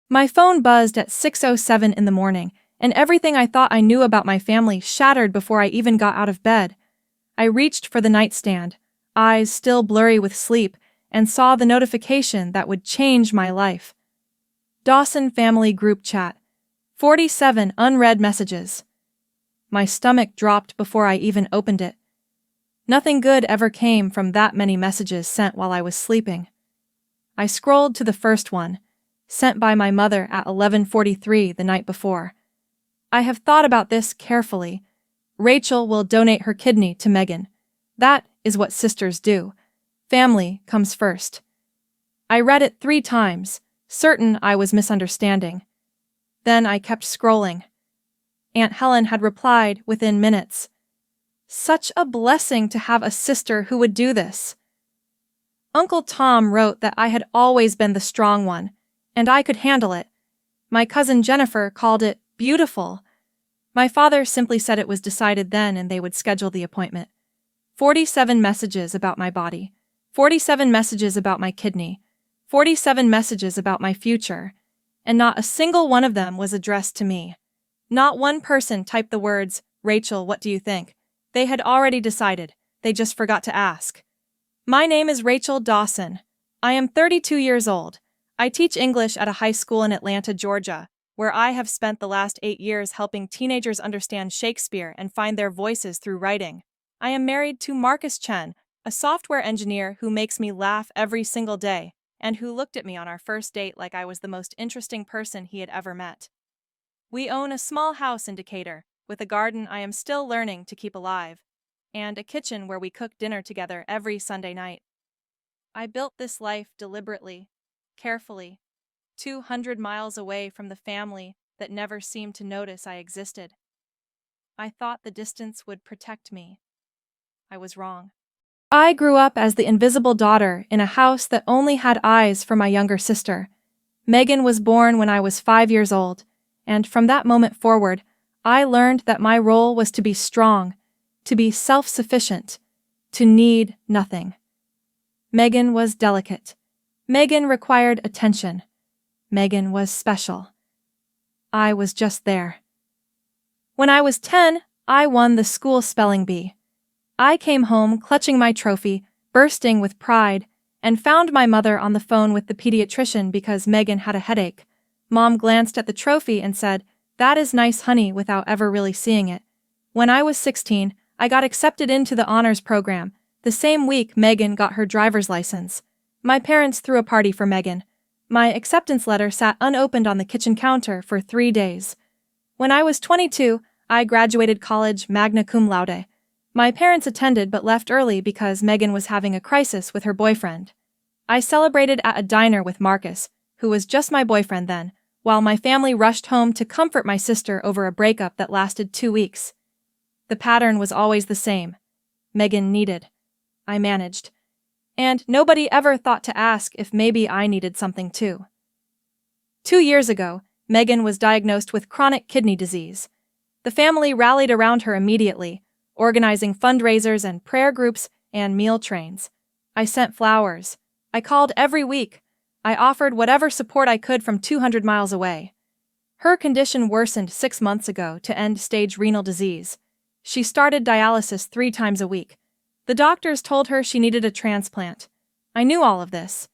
My phone buzzed at 6:07 in the morning, and everything I thought I knew about my family shattered before I even got out of bed. I reached for the nightstand, eyes still blurry with sleep, and saw the notification that would change my life. Dawson Family Group Chat. 47 unread messages. My stomach dropped before I even opened it. Nothing good ever came from that many messages sent while I was sleeping. I scrolled to the first one, sent by my mother at 11:43 the night before. I have thought about this carefully. Rachel will donate her kidney to Megan. That is what sisters do. Family comes first. I read it 3 times, certain I was misunderstanding. Then I kept scrolling. Aunt Helen had replied within minutes. Such a blessing to have a sister who would do this. Uncle Tom wrote that I had always been the strong one, and I could handle it. My cousin Jennifer called it beautiful. My father simply said it was decided then and they would schedule the appointment. 47 messages about my body. 47 messages about my kidney. 47 messages about my future. And not a single one of them was addressed to me. Not one person typed the words, "Rachel, what do you think?" They had already decided. They just forgot to ask. My name is Rachel Dawson. I am 32 years old. I teach English at a high school in Atlanta, Georgia, where I have spent the last 8 years helping teenagers understand Shakespeare and find their voices through writing. I am married to Marcus Chen, a software engineer who makes me laugh every single day, and who looked at me on our first date like I was the most interesting person he had ever met. We own a small house in Decatur, with a garden I am still learning to keep alive, and a kitchen where we cook dinner together every Sunday night. I built this life deliberately, carefully, 200 miles away from the family that never seemed to notice I existed. I thought the distance would protect me. I was wrong. I grew up as the invisible daughter in a house that only had eyes for my younger sister. Megan was born when I was 5 years old, and from that moment forward, I learned that my role was to be strong, to be self-sufficient, to need nothing. Megan was delicate. Megan required attention. Megan was special. I was just there. When I was 10, I won the school spelling bee. I came home clutching my trophy, bursting with pride, and found my mother on the phone with the pediatrician because Megan had a headache. Mom glanced at the trophy and said, "That is nice, honey," without ever really seeing it. When I was 16, I got accepted into the honors program. The same week, Megan got her driver's license. My parents threw a party for Megan. My acceptance letter sat unopened on the kitchen counter for 3 days. When I was 22, I graduated college magna cum laude. My parents attended but left early because Megan was having a crisis with her boyfriend. I celebrated at a diner with Marcus, who was just my boyfriend then, while my family rushed home to comfort my sister over a breakup that lasted 2 weeks. The pattern was always the same. Megan needed. I managed. And nobody ever thought to ask if maybe I needed something too. 2 years ago, Megan was diagnosed with chronic kidney disease. The family rallied around her immediately, organizing fundraisers and prayer groups and meal trains. I sent flowers. I called every week. I offered whatever support I could from 200 miles away. Her condition worsened 6 months ago to end-stage renal disease. She started dialysis 3 times a week. The doctors told her she needed a transplant. I knew all of this.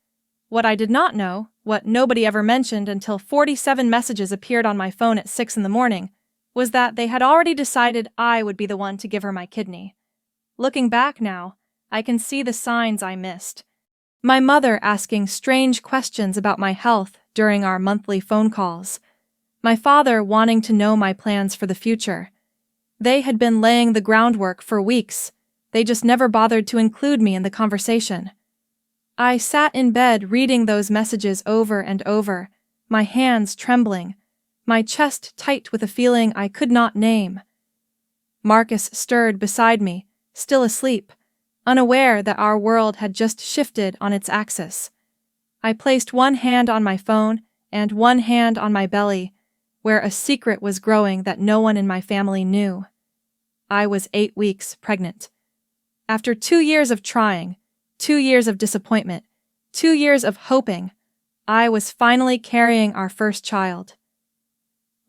What I did not know, what nobody ever mentioned until 47 messages appeared on my phone at 6 in the morning, was that they had already decided I would be the one to give her my kidney. Looking back now, I can see the signs I missed. My mother asking strange questions about my health during our monthly phone calls. My father wanting to know my plans for the future. They had been laying the groundwork for weeks. They just never bothered to include me in the conversation. I sat in bed reading those messages over and over, my hands trembling, my chest tight with a feeling I could not name. Marcus stirred beside me, still asleep, unaware that our world had just shifted on its axis. I placed one hand on my phone and one hand on my belly, where a secret was growing that no one in my family knew. I was 8 weeks pregnant. After 2 years of trying, 2 years of disappointment, 2 years of hoping, I was finally carrying our first child.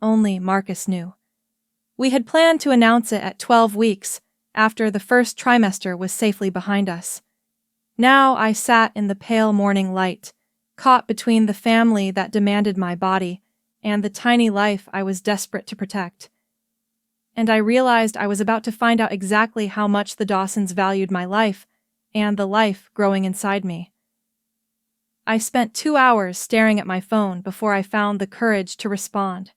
Only Marcus knew. We had planned to announce it at 12 weeks, after the first trimester was safely behind us. Now I sat in the pale morning light, caught between the family that demanded my body and the tiny life I was desperate to protect. And I realized I was about to find out exactly how much the Dawsons valued my life and the life growing inside me. I spent 2 hours staring at my phone before I found the courage to respond.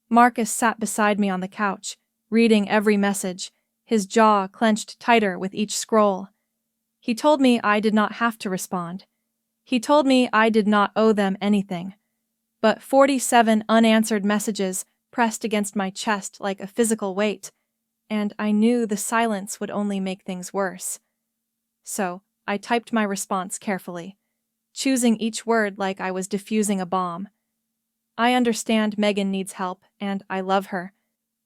Marcus sat beside me on the couch, reading every message, his jaw clenched tighter with each scroll. He told me I did not have to respond. He told me I did not owe them anything. But 47 unanswered messages pressed against my chest like a physical weight, and I knew the silence would only make things worse. So I typed my response carefully, choosing each word like I was defusing a bomb. I understand Megan needs help, and I love her,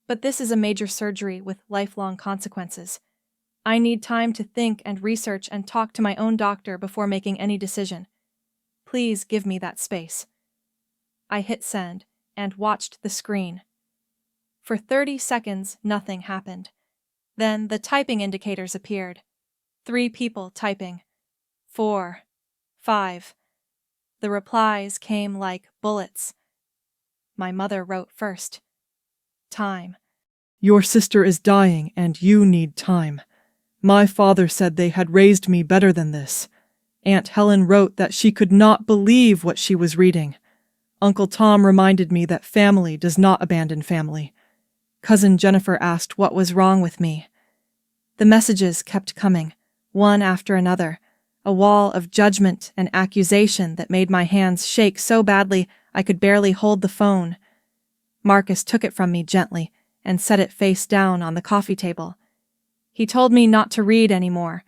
but this is a major surgery with lifelong consequences. I need time to think and research and talk to my own doctor before making any decision. Please give me that space. I hit send and watched the screen. For 30 seconds, nothing happened. Then the typing indicators appeared. 3 people typing. 4, 5. The replies came like bullets. My mother wrote first. Time. Your sister is dying and you need time. My father said they had raised me better than this. Aunt Helen wrote that she could not believe what she was reading. Uncle Tom reminded me that family does not abandon family. Cousin Jennifer asked what was wrong with me. The messages kept coming, one after another, a wall of judgment and accusation that made my hands shake so badly I could barely hold the phone. Marcus took it from me gently and set it face down on the coffee table. He told me not to read anymore,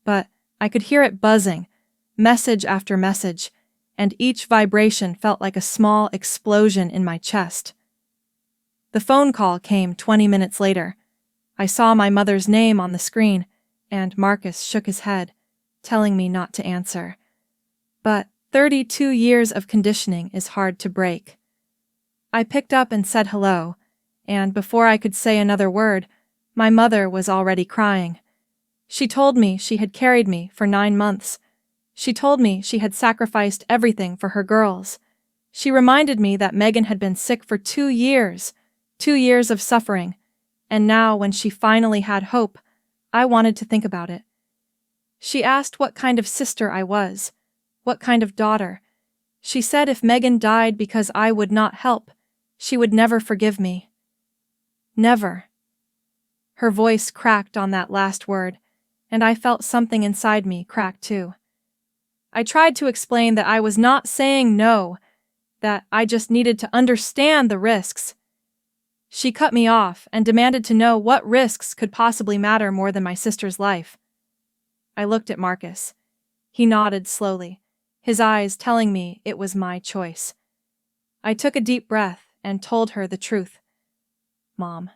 but I could hear it buzzing, message after message, and each vibration felt like a small explosion in my chest. The phone call came 20 minutes later. I saw my mother's name on the screen, and Marcus shook his head, telling me not to answer. But 32 years of conditioning is hard to break. I picked up and said hello, and before I could say another word, my mother was already crying. She told me she had carried me for 9 months. She told me she had sacrificed everything for her girls. She reminded me that Megan had been sick for 2 years, 2 years of suffering, and now when she finally had hope, I wanted to think about it. She asked what kind of sister I was, what kind of daughter. She said if Megan died because I would not help, she would never forgive me. Never. Her voice cracked on that last word, and I felt something inside me crack too. I tried to explain that I was not saying no, that I just needed to understand the risks. She cut me off and demanded to know what risks could possibly matter more than my sister's life. I looked at Marcus. He nodded slowly, his eyes telling me it was my choice. I took a deep breath and told her the truth. Mom,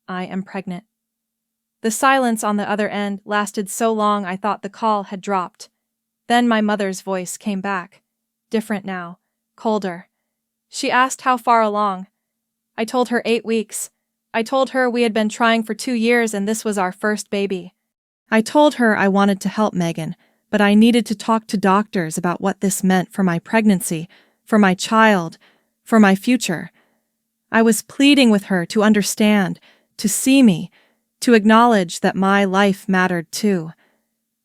I am pregnant. The silence on the other end lasted so long I thought the call had dropped. Then my mother's voice came back, different now, colder. She asked how far along. I told her 8 weeks. I told her we had been trying for 2 years and this was our first baby. I told her I wanted to help Megan, but I needed to talk to doctors about what this meant for my pregnancy, for my child, for my future. I was pleading with her to understand, to see me, to acknowledge that my life mattered too.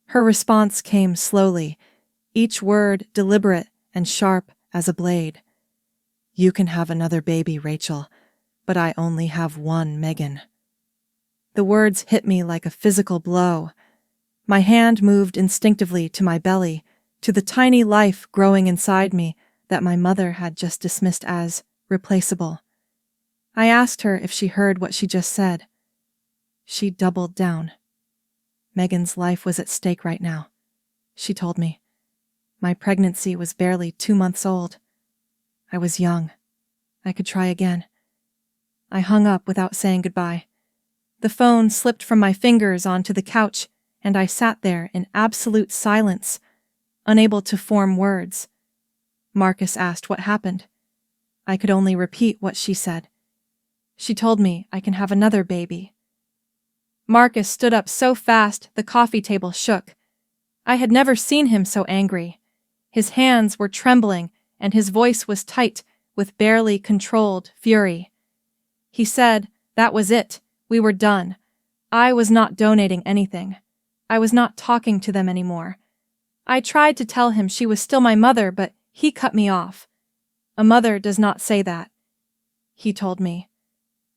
Her response came slowly, each word deliberate and sharp as a blade. You can have another baby, Rachel, but I only have one Megan. The words hit me like a physical blow. My hand moved instinctively to my belly, to the tiny life growing inside me that my mother had just dismissed as replaceable. I asked her if she heard what she just said. She doubled down. Megan's life was at stake right now, she told me. My pregnancy was barely 2 months old. I was young. I could try again. I hung up without saying goodbye. The phone slipped from my fingers onto the couch, and I sat there in absolute silence, unable to form words. Marcus asked what happened. I could only repeat what she said. She told me I can have another baby. Marcus stood up so fast the coffee table shook. I had never seen him so angry. His hands were trembling and his voice was tight with barely controlled fury. He said, that was it, we were done. I was not donating anything. I was not talking to them anymore. I tried to tell him she was still my mother, but he cut me off. A mother does not say that, he told me.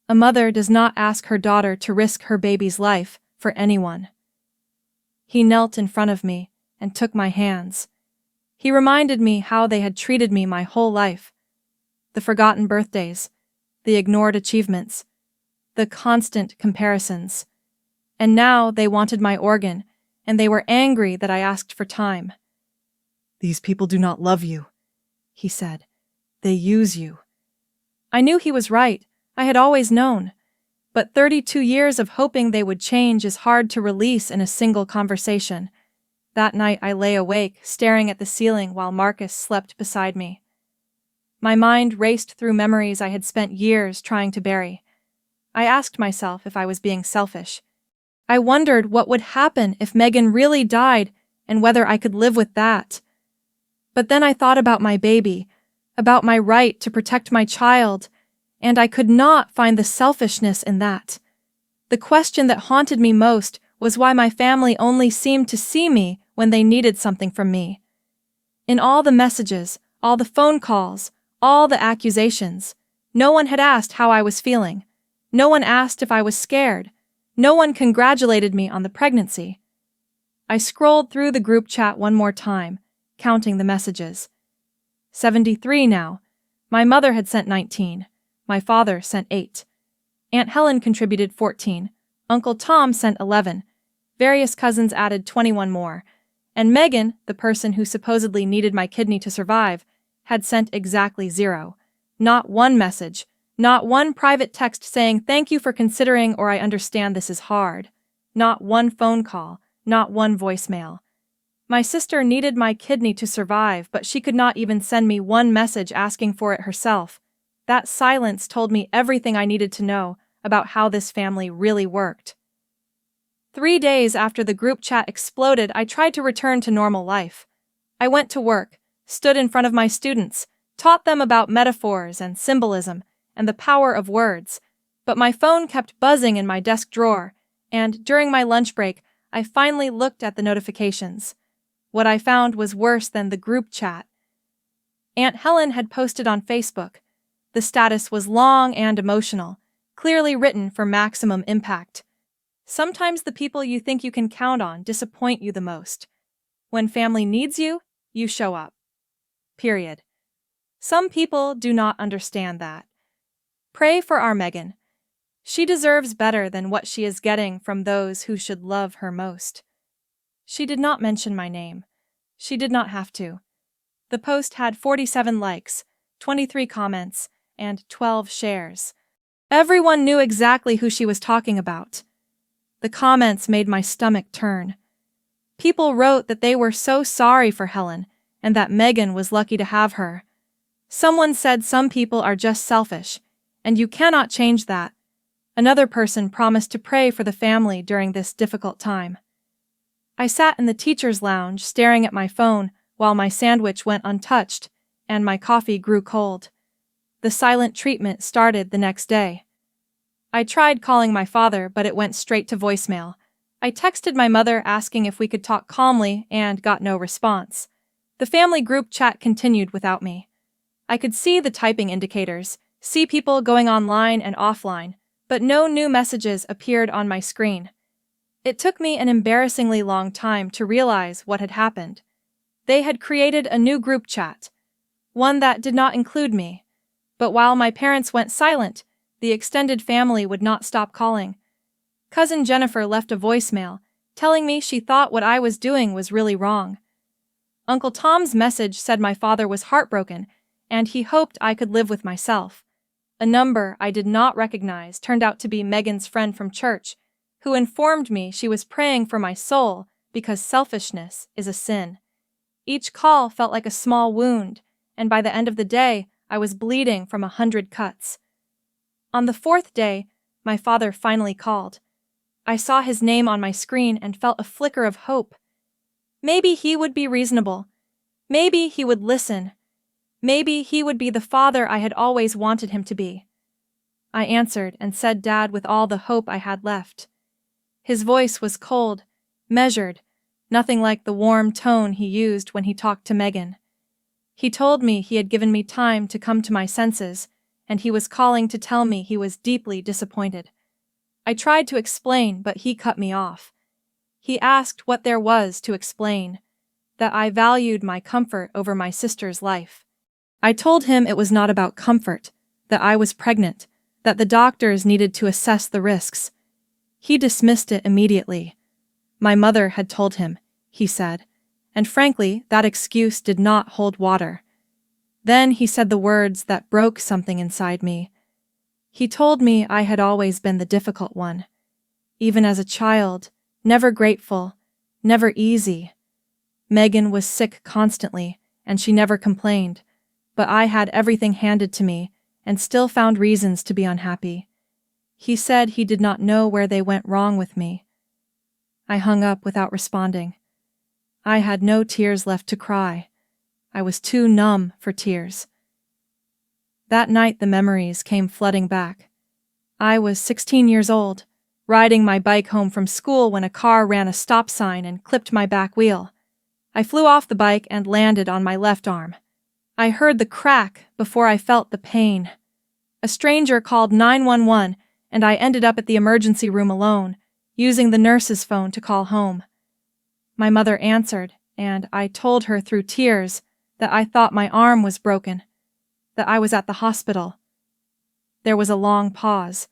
A mother does not ask her daughter to risk her baby's life for anyone. He knelt in front of me and took my hands. He reminded me how they had treated me my whole life. The forgotten birthdays, the ignored achievements, the constant comparisons. And now they wanted my organ, and they were angry that I asked for time. These people do not love you, he said. They use you. I knew he was right. I had always known. But 32 years of hoping they would change is hard to release in a single conversation. That night I lay awake, staring at the ceiling while Marcus slept beside me. My mind raced through memories I had spent years trying to bury. I asked myself if I was being selfish. I wondered what would happen if Megan really died and whether I could live with that. But then I thought about my baby, about my right to protect my child, and I could not find the selfishness in that. The question that haunted me most was why my family only seemed to see me when they needed something from me. In all the messages, all the phone calls, all the accusations, no one had asked how I was feeling. No one asked if I was scared. No one congratulated me on the pregnancy. I scrolled through the group chat one more time, counting the messages. 73 now. My mother had sent 19. My father sent 8. Aunt Helen contributed 14. Uncle Tom sent 11. Various cousins added 21 more. And Megan, the person who supposedly needed my kidney to survive, had sent exactly 0. Not one message. Not one private text saying thank you for considering or I understand this is hard. Not one phone call. Not one voicemail. My sister needed my kidney to survive, but she could not even send me one message asking for it herself. That silence told me everything I needed to know about how this family really worked. 3 days after the group chat exploded, I tried to return to normal life. I went to work, stood in front of my students, taught them about metaphors and symbolism and the power of words, but my phone kept buzzing in my desk drawer, and during my lunch break, I finally looked at the notifications. What I found was worse than the group chat. Aunt Helen had posted on Facebook. The status was long and emotional, clearly written for maximum impact. Sometimes the people you think you can count on disappoint you the most. When family needs you, you show up. Period. Some people do not understand that. Pray for our Megan. She deserves better than what she is getting from those who should love her most. She did not mention my name. She did not have to. The post had 47 likes, 23 comments, and 12 shares. Everyone knew exactly who she was talking about. The comments made my stomach turn. People wrote that they were so sorry for Helen and that Megan was lucky to have her. Someone said some people are just selfish, and you cannot change that. Another person promised to pray for the family during this difficult time. I sat in the teacher's lounge staring at my phone while my sandwich went untouched and my coffee grew cold. The silent treatment started the next day. I tried calling my father, but it went straight to voicemail. I texted my mother asking if we could talk calmly and got no response. The family group chat continued without me. I could see the typing indicators, see people going online and offline, but no new messages appeared on my screen. It took me an embarrassingly long time to realize what had happened. They had created a new group chat, one that did not include me. But while my parents went silent, the extended family would not stop calling. Cousin Jennifer left a voicemail, telling me she thought what I was doing was really wrong. Uncle Tom's message said my father was heartbroken, and he hoped I could live with myself. A number I did not recognize turned out to be Megan's friend from church, who informed me she was praying for my soul because selfishness is a sin. Each call felt like a small wound, and by the end of the day, I was bleeding from 100 cuts. On the 4th day, my father finally called. I saw his name on my screen and felt a flicker of hope. Maybe he would be reasonable. Maybe he would listen. Maybe he would be the father I had always wanted him to be. I answered and said Dad with all the hope I had left. His voice was cold, measured, nothing like the warm tone he used when he talked to Megan. He told me he had given me time to come to my senses, and he was calling to tell me he was deeply disappointed. I tried to explain, but he cut me off. He asked what there was to explain, that I valued my comfort over my sister's life. I told him it was not about comfort, that I was pregnant, that the doctors needed to assess the risks. He dismissed it immediately. My mother had told him, he said, and frankly, that excuse did not hold water. Then he said the words that broke something inside me. He told me I had always been the difficult one. Even as a child, never grateful, never easy. Megan was sick constantly, and she never complained, but I had everything handed to me and still found reasons to be unhappy. He said he did not know where they went wrong with me. I hung up without responding. I had no tears left to cry. I was too numb for tears. That night the memories came flooding back. I was 16 years old, riding my bike home from school when a car ran a stop sign and clipped my back wheel. I flew off the bike and landed on my left arm. I heard the crack before I felt the pain. A stranger called 911, and I ended up at the emergency room alone, using the nurse's phone to call home. My mother answered, and I told her through tears that I thought my arm was broken, that I was at the hospital. There was a long pause.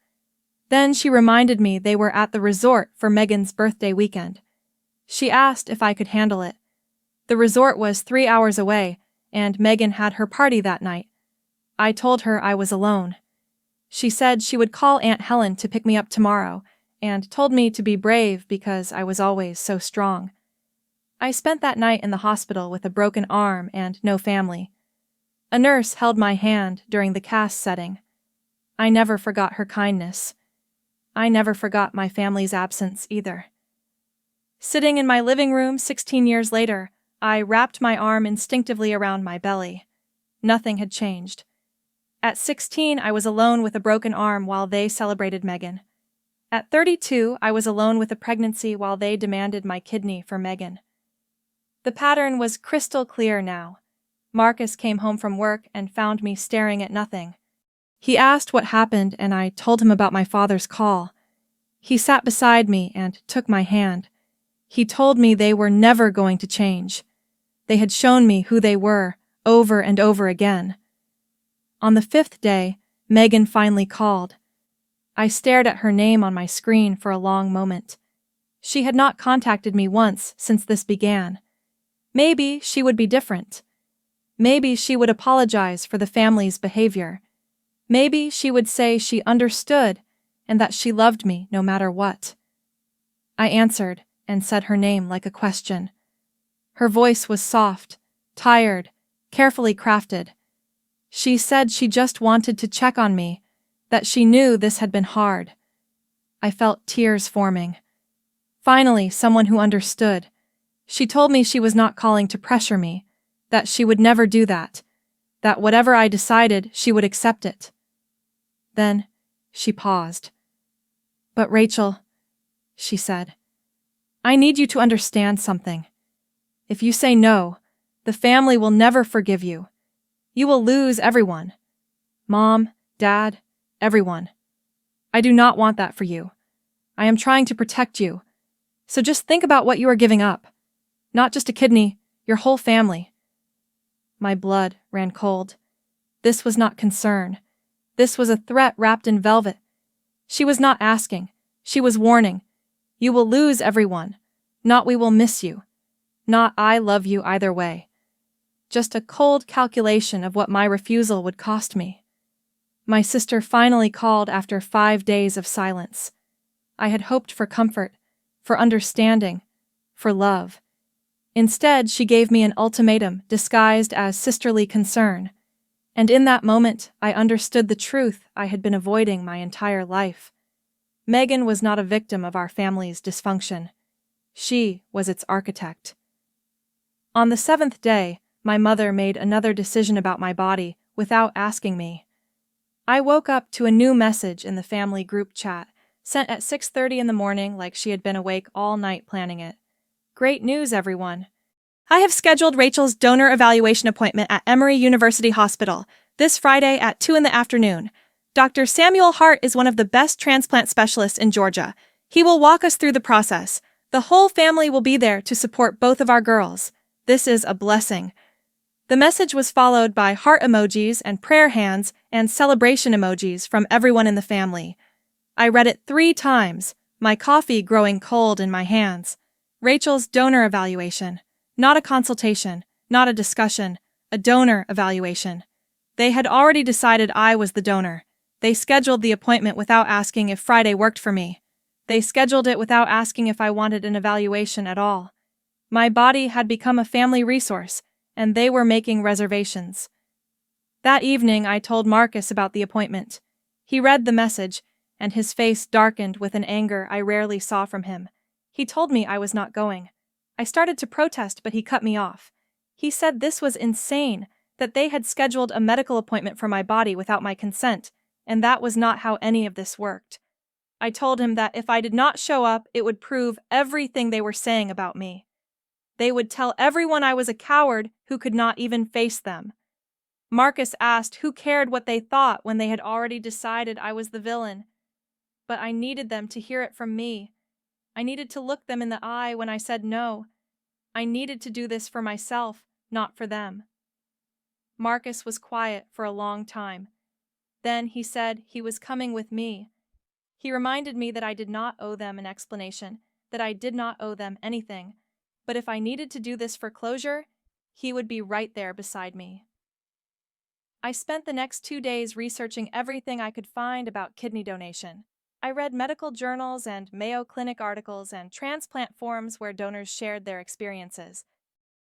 Then she reminded me they were at the resort for Megan's birthday weekend. She asked if I could handle it. The resort was 3 hours away, and Megan had her party that night. I told her I was alone. She said she would call Aunt Helen to pick me up tomorrow, and told me to be brave because I was always so strong. I spent that night in the hospital with a broken arm and no family. A nurse held my hand during the cast setting. I never forgot her kindness. I never forgot my family's absence either. Sitting in my living room 16 years later, I wrapped my arm instinctively around my belly. Nothing had changed. At 16, I was alone with a broken arm while they celebrated Megan. At 32, I was alone with a pregnancy while they demanded my kidney for Megan. The pattern was crystal clear now. Marcus came home from work and found me staring at nothing. He asked what happened, and I told him about my father's call. He sat beside me and took my hand. He told me they were never going to change. They had shown me who they were, over and over again. On the 5th day, Megan finally called. I stared at her name on my screen for a long moment. She had not contacted me once since this began. Maybe she would be different. Maybe she would apologize for the family's behavior. Maybe she would say she understood and that she loved me no matter what. I answered and said her name like a question. Her voice was soft, tired, carefully crafted. She said she just wanted to check on me, that she knew this had been hard. I felt tears forming. Finally, someone who understood. She told me she was not calling to pressure me, that she would never do that whatever I decided, she would accept it. Then she paused. But Rachel, she said, I need you to understand something. If you say no, the family will never forgive you. You will lose everyone. Mom, Dad, everyone. I do not want that for you. I am trying to protect you. So just think about what you are giving up. Not just a kidney, your whole family. My blood ran cold. This was not concern. This was a threat wrapped in velvet. She was not asking. She was warning. You will lose everyone. Not we will miss you. Not I love you either way. Just a cold calculation of what my refusal would cost me. My sister finally called after 5 days of silence. I had hoped for comfort, for understanding, for love. Instead, she gave me an ultimatum disguised as sisterly concern. And in that moment, I understood the truth I had been avoiding my entire life. Megan was not a victim of our family's dysfunction. She was its architect. On the 7th day, my mother made another decision about my body without asking me. I woke up to a new message in the family group chat, sent at 6:30 in the morning like she had been awake all night planning it. Great news, everyone. I have scheduled Rachel's donor evaluation appointment at Emory University Hospital this Friday at 2 in the afternoon. Dr. Samuel Hart is one of the best transplant specialists in Georgia. He will walk us through the process. The whole family will be there to support both of our girls. This is a blessing. The message was followed by heart emojis and prayer hands and celebration emojis from everyone in the family. I read it 3 times, my coffee growing cold in my hands. Rachel's donor evaluation. Not a consultation, not a discussion, a donor evaluation. They had already decided I was the donor. They scheduled the appointment without asking if Friday worked for me. They scheduled it without asking if I wanted an evaluation at all. My body had become a family resource, and they were making reservations. That evening, I told Marcus about the appointment. He read the message, and his face darkened with an anger I rarely saw from him. He told me I was not going. I started to protest, but he cut me off. He said this was insane, that they had scheduled a medical appointment for my body without my consent, and that was not how any of this worked. I told him that if I did not show up, it would prove everything they were saying about me. They would tell everyone I was a coward who could not even face them. Marcus asked who cared what they thought when they had already decided I was the villain. But I needed them to hear it from me. I needed to look them in the eye when I said no. I needed to do this for myself, not for them. Marcus was quiet for a long time. Then he said he was coming with me. He reminded me that I did not owe them an explanation, that I did not owe them anything, but if I needed to do this for closure, he would be right there beside me. I spent the next 2 days researching everything I could find about kidney donation. I read medical journals and Mayo Clinic articles and transplant forums where donors shared their experiences.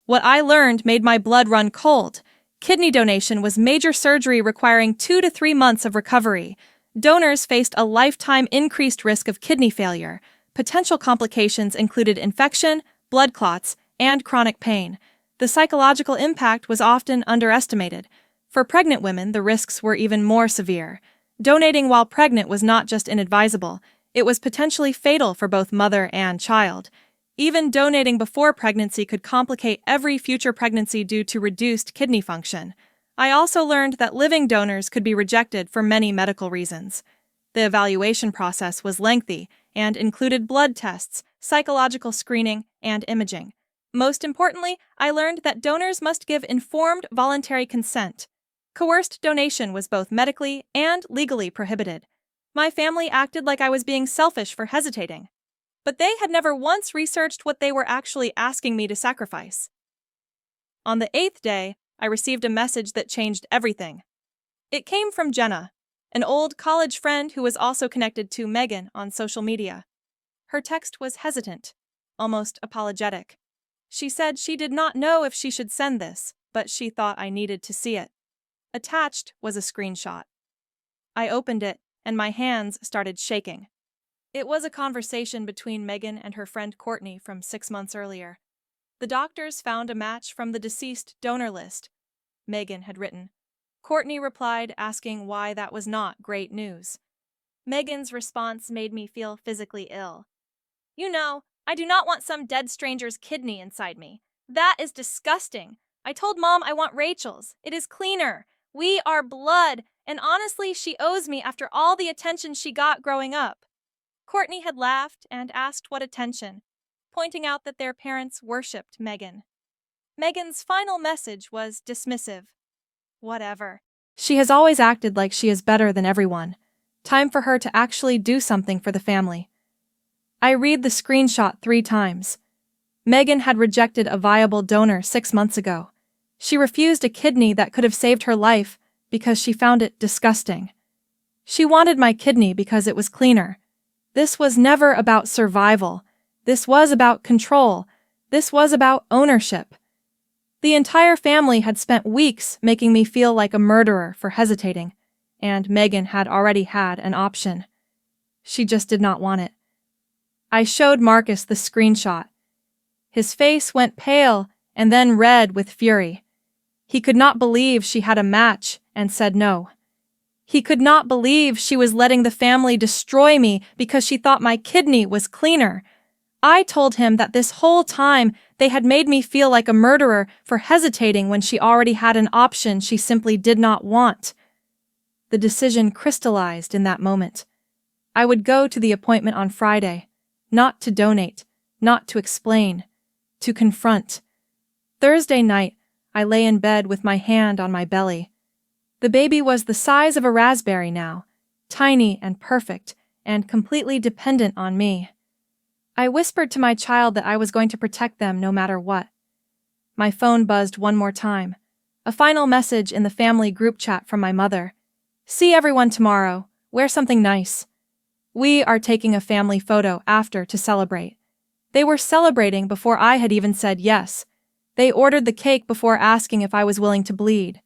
What I learned made my blood run cold. Kidney donation was major surgery requiring 2 to 3 months of recovery. Donors faced a lifetime increased risk of kidney failure. Potential complications included infection, blood clots, and chronic pain. The psychological impact was often underestimated. For pregnant women, the risks were even more severe. Donating while pregnant was not just inadvisable, it was potentially fatal for both mother and child. Even donating before pregnancy could complicate every future pregnancy due to reduced kidney function. I also learned that living donors could be rejected for many medical reasons. The evaluation process was lengthy and included blood tests, psychological screening, and imaging. Most importantly, I learned that donors must give informed voluntary consent. Coerced donation was both medically and legally prohibited. My family acted like I was being selfish for hesitating. But they had never once researched what they were actually asking me to sacrifice. On the 8th day, I received a message that changed everything. It came from Jenna, an old college friend who was also connected to Megan on social media. Her text was hesitant, almost apologetic. She said she did not know if she should send this, but she thought I needed to see it. Attached was a screenshot. I opened it, and my hands started shaking. It was a conversation between Megan and her friend Courtney from 6 months earlier. The doctors found a match from the deceased donor list, Megan had written. Courtney replied asking why that was not great news. Megan's response made me feel physically ill. "You know, I do not want some dead stranger's kidney inside me. That is disgusting. I told Mom I want Rachel's. It is cleaner. We are blood, and honestly, she owes me after all the attention she got growing up." Courtney had laughed and asked what attention, pointing out that their parents worshipped Megan. Megan's final message was dismissive. Whatever. She has always acted like she is better than everyone. Time for her to actually do something for the family. I read the screenshot 3 times. Megan had rejected a viable donor 6 months ago. She refused a kidney that could have saved her life because she found it disgusting. She wanted my kidney because it was cleaner. This was never about survival. This was about control. This was about ownership. The entire family had spent weeks making me feel like a murderer for hesitating, and Megan had already had an option. She just did not want it. I showed Marcus the screenshot. His face went pale and then red with fury. He could not believe she had a match and said no. He could not believe she was letting the family destroy me because she thought my kidney was cleaner. I told him that this whole time they had made me feel like a murderer for hesitating when she already had an option she simply did not want. The decision crystallized in that moment. I would go to the appointment on Friday, not to donate, not to explain, to confront. Thursday night, I lay in bed with my hand on my belly. The baby was the size of a raspberry now, tiny and perfect, and completely dependent on me. I whispered to my child that I was going to protect them no matter what. My phone buzzed one more time. A final message in the family group chat from my mother. "See everyone tomorrow. Wear something nice." We are taking a family photo after to celebrate. They were celebrating before I had even said yes. They ordered the cake before asking if I was willing to bleed.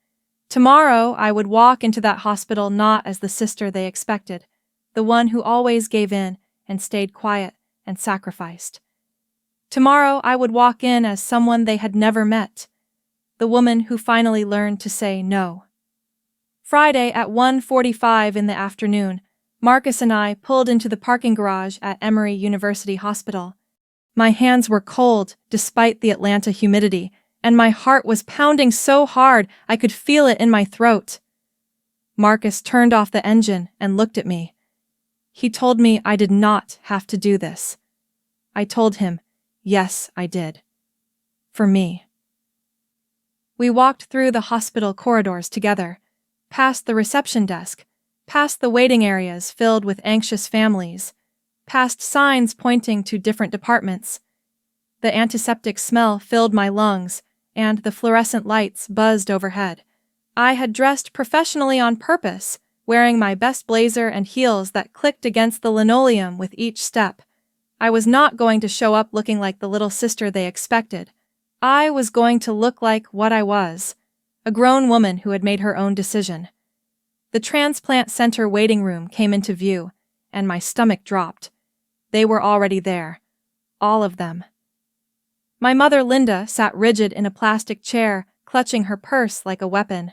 Tomorrow, I would walk into that hospital not as the sister they expected, the one who always gave in and stayed quiet and sacrificed. Tomorrow, I would walk in as someone they had never met, the woman who finally learned to say no. Friday at 1:45 in the afternoon, Marcus and I pulled into the parking garage at Emory University Hospital. My hands were cold despite the Atlanta humidity, and my heart was pounding so hard I could feel it in my throat. Marcus turned off the engine and looked at me. He told me I did not have to do this. I told him, yes, I did. For me. We walked through the hospital corridors together, past the reception desk, past the waiting areas filled with anxious families, past signs pointing to different departments. The antiseptic smell filled my lungs, and the fluorescent lights buzzed overhead. I had dressed professionally on purpose, wearing my best blazer and heels that clicked against the linoleum with each step. I was not going to show up looking like the little sister they expected. I was going to look like what I was, a grown woman who had made her own decision. The transplant center waiting room came into view, and my stomach dropped. They were already there. All of them. My mother, Linda, sat rigid in a plastic chair, clutching her purse like a weapon.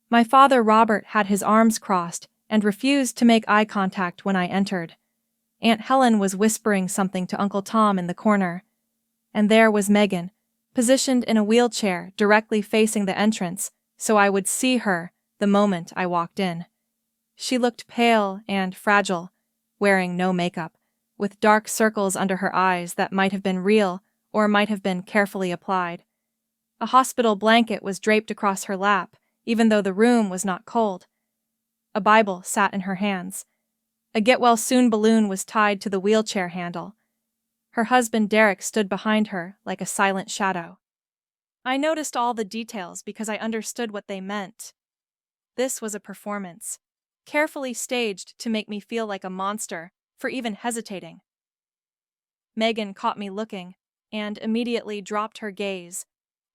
My father, Robert, had his arms crossed and refused to make eye contact when I entered. Aunt Helen was whispering something to Uncle Tom in the corner. And there was Megan, positioned in a wheelchair directly facing the entrance, so I would see her the moment I walked in. She looked pale and fragile, wearing no makeup, with dark circles under her eyes that might have been real or might have been carefully applied. A hospital blanket was draped across her lap, even though the room was not cold. A Bible sat in her hands. A get-well-soon balloon was tied to the wheelchair handle. Her husband Derek stood behind her like a silent shadow. I noticed all the details because I understood what they meant. This was a performance, carefully staged to make me feel like a monster for even hesitating. Megan caught me looking and immediately dropped her gaze,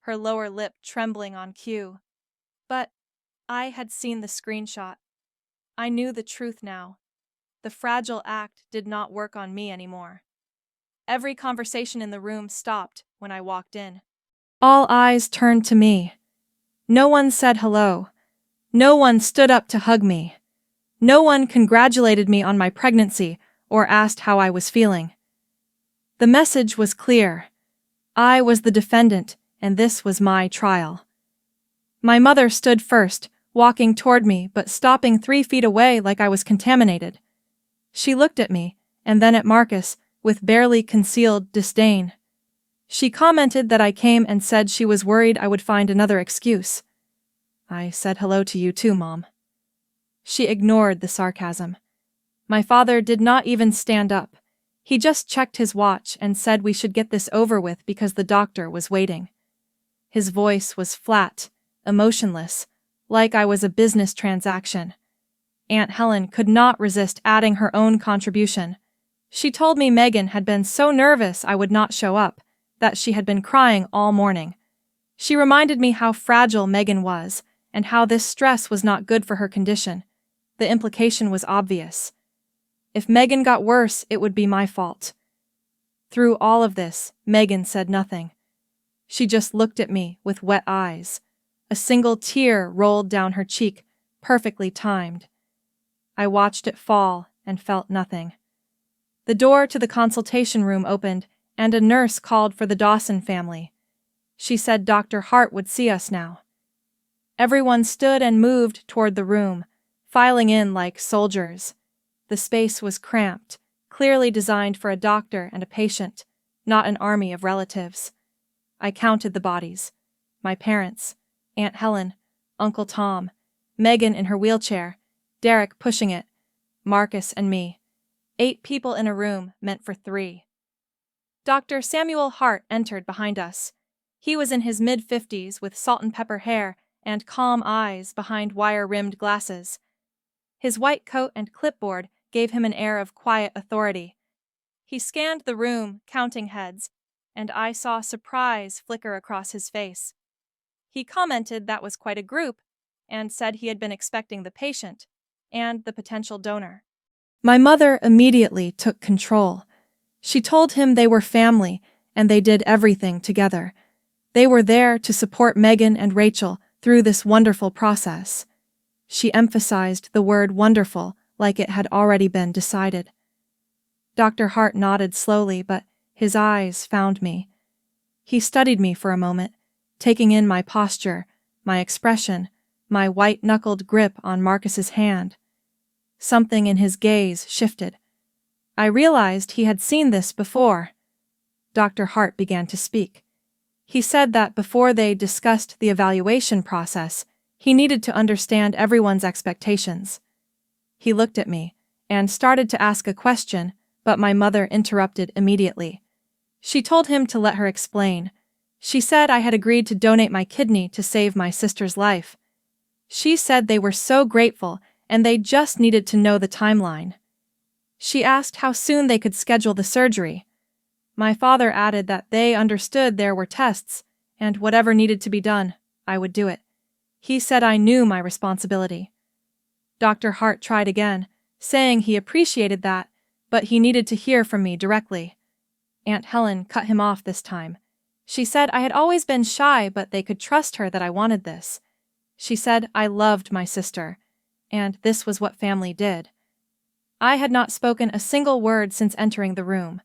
her lower lip trembling on cue. But I had seen the screenshot. I knew the truth now. The fragile act did not work on me anymore. Every conversation in the room stopped when I walked in. All eyes turned to me. No one said hello. No one stood up to hug me. No one congratulated me on my pregnancy or asked how I was feeling. The message was clear. I was the defendant, and this was my trial. My mother stood first, walking toward me but stopping 3 feet away like I was contaminated. She looked at me, and then at Marcus, with barely concealed disdain. She commented that I came and said she was worried I would find another excuse. I said hello to you too, Mom. She ignored the sarcasm. My father did not even stand up. He just checked his watch and said we should get this over with because the doctor was waiting. His voice was flat, emotionless, like I was a business transaction. Aunt Helen could not resist adding her own contribution. She told me Megan had been so nervous I would not show up, that she had been crying all morning. She reminded me how fragile Megan was and how this stress was not good for her condition. The implication was obvious. If Megan got worse, it would be my fault. Through all of this, Megan said nothing. She just looked at me with wet eyes. A single tear rolled down her cheek, perfectly timed. I watched it fall and felt nothing. The door to the consultation room opened, and a nurse called for the Dawson family. She said Dr. Hart would see us now. Everyone stood and moved toward the room, filing in like soldiers. The space was cramped, clearly designed for a doctor and a patient, not an army of relatives. I counted the bodies. My parents, Aunt Helen, Uncle Tom, Megan in her wheelchair, Derek pushing it, Marcus and me. 8 people in a room meant for 3. Dr. Samuel Hart entered behind us. He was in his mid-50s with salt and pepper hair and calm eyes behind wire-rimmed glasses. His white coat and clipboard gave him an air of quiet authority. He scanned the room, counting heads, and I saw surprise flicker across his face. He commented that was quite a group and said he had been expecting the patient and the potential donor. My mother immediately took control. She told him they were family and they did everything together. They were there to support Megan and Rachel through this wonderful process. She emphasized the word wonderful like it had already been decided. Dr. Hart nodded slowly, but his eyes found me. He studied me for a moment, taking in my posture, my expression, my white-knuckled grip on Marcus's hand. Something in his gaze shifted. I realized he had seen this before. Dr. Hart began to speak. He said that before they discussed the evaluation process, he needed to understand everyone's expectations. He looked at me and started to ask a question, but my mother interrupted immediately. She told him to let her explain. She said I had agreed to donate my kidney to save my sister's life. She said they were so grateful and they just needed to know the timeline. She asked how soon they could schedule the surgery. My father added that they understood there were tests, and whatever needed to be done, I would do it. He said I knew my responsibility. Dr. Hart tried again, saying he appreciated that, but he needed to hear from me directly. Aunt Helen cut him off this time. She said I had always been shy, but they could trust her that I wanted this. She said I loved my sister, and this was what family did. I had not spoken a single word since entering the room.